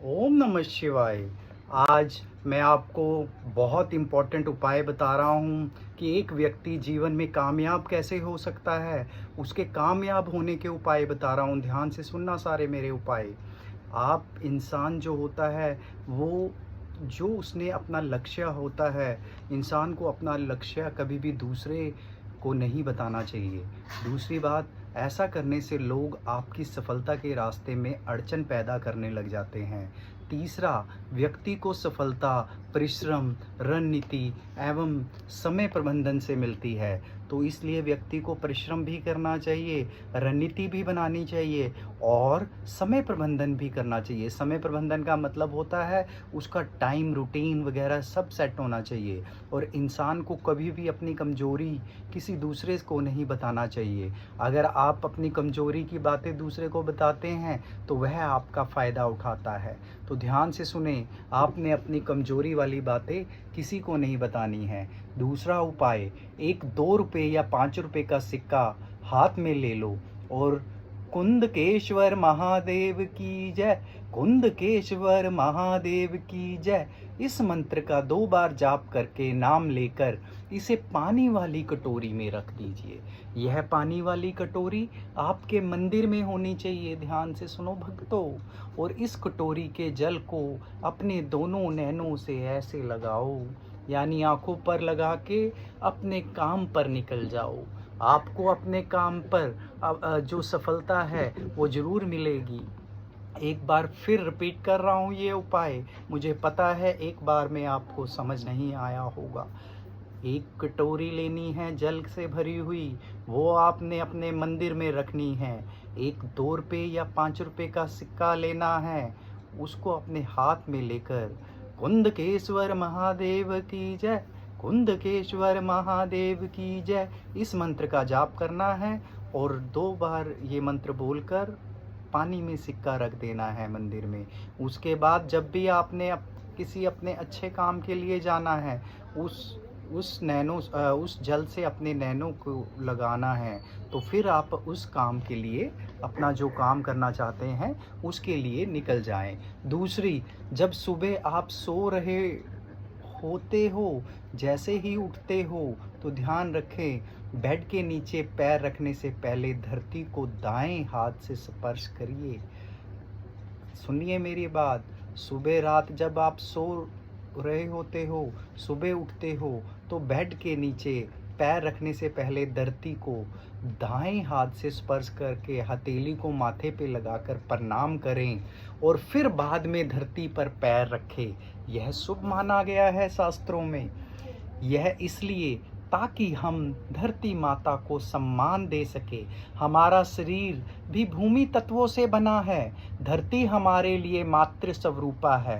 ओम नमः शिवाय। आज मैं आपको बहुत इम्पोर्टेंट उपाय बता रहा हूँ कि एक व्यक्ति जीवन में कामयाब कैसे हो सकता है। उसके कामयाब होने के उपाय बता रहा हूँ, ध्यान से सुनना सारे मेरे उपाय। आप इंसान जो होता है वो जो उसने अपना लक्ष्य होता है, इंसान को अपना लक्ष्य कभी भी दूसरे को नहीं बताना चाहिए। दूसरी बात, ऐसा करने से लोग आपकी सफलता के रास्ते में अड़चन पैदा करने लग जाते हैं। तीसरा, व्यक्ति को सफलता परिश्रम, रणनीति एवं समय प्रबंधन से मिलती है। तो इसलिए व्यक्ति को परिश्रम भी करना चाहिए, रणनीति भी बनानी चाहिए और समय प्रबंधन भी करना चाहिए। समय प्रबंधन का मतलब होता है उसका टाइम रूटीन वगैरह सब सेट होना चाहिए। और इंसान को कभी भी अपनी कमज़ोरी किसी दूसरे को नहीं बताना चाहिए। अगर आप अपनी कमज़ोरी की बातें दूसरे को बताते हैं तो वह आपका फ़ायदा उठाता है। तो ध्यान से सुने, आपने अपनी कमज़ोरी वाली बातें किसी को नहीं बतानी है। दूसरा उपाय, एक 2 रुपये या 5 रुपये का सिक्का हाथ में ले लो और कुंदकेश्वर महादेव की जय, कुंदकेश्वर महादेव की जय, इस मंत्र का 2 बार जाप करके नाम लेकर इसे पानी वाली कटोरी में रख दीजिए। यह पानी वाली कटोरी आपके मंदिर में होनी चाहिए, ध्यान से सुनो भक्तों। और इस कटोरी के जल को अपने दोनों नैनों से ऐसे लगाओ, यानी आंखों पर लगा के अपने काम पर निकल जाओ। आपको अपने काम पर जो सफलता है वो ज़रूर मिलेगी। एक बार फिर रिपीट कर रहा हूँ ये उपाय, मुझे पता है एक बार में आपको समझ नहीं आया होगा। एक कटोरी लेनी है जल से भरी हुई, वो आपने अपने मंदिर में रखनी है। एक 2 रुपये या 5 रुपये का सिक्का लेना है, उसको अपने हाथ में लेकर कुंदकेश्वर महादेव की जय, कुंदकेश्वर महादेव की जय, इस मंत्र का जाप करना है। और 2 बार ये मंत्र बोलकर पानी में सिक्का रख देना है मंदिर में। उसके बाद जब भी आपने किसी अपने अच्छे काम के लिए जाना है, उस जल से अपने नैनों को लगाना है। तो फिर आप उस काम के लिए, अपना जो काम करना चाहते हैं उसके लिए निकल जाएं। दूसरी, जब सुबह आप सो रहे होते हो, जैसे ही उठते हो तो ध्यान रखें, बेड के नीचे पैर रखने से पहले धरती को दाएं हाथ से स्पर्श करिए। सुनिए मेरी बात, सुबह रात जब आप सो रहे होते हो, सुबह उठते हो तो बेड के नीचे पैर रखने से पहले धरती को दाएं हाथ से स्पर्श करके हथेली को माथे पे लगाकर प्रणाम करें और फिर बाद में धरती पर पैर रखें। यह शुभ माना गया है शास्त्रों में। यह इसलिए ताकि हम धरती माता को सम्मान दे सके। हमारा शरीर भी भूमि तत्वों से बना है। धरती हमारे लिए मातृ स्वरूपा है।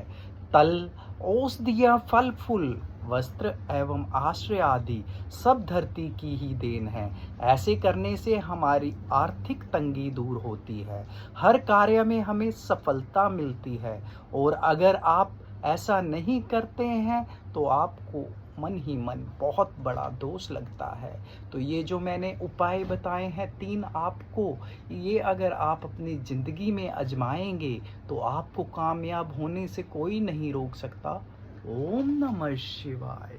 तल, औषधियाँ, फल फूल, वस्त्र एवं आश्रय आदि सब धरती की ही देन है। ऐसे करने से हमारी आर्थिक तंगी दूर होती है, हर कार्य में हमें सफलता मिलती है। और अगर आप ऐसा नहीं करते हैं तो आपको मन ही मन बहुत बड़ा दोष लगता है। तो ये जो मैंने उपाय बताए हैं 3 आपको, ये अगर आप अपनी ज़िंदगी में आजमाएंगे तो आपको कामयाब होने से कोई नहीं रोक सकता। ओम नमः शिवाय।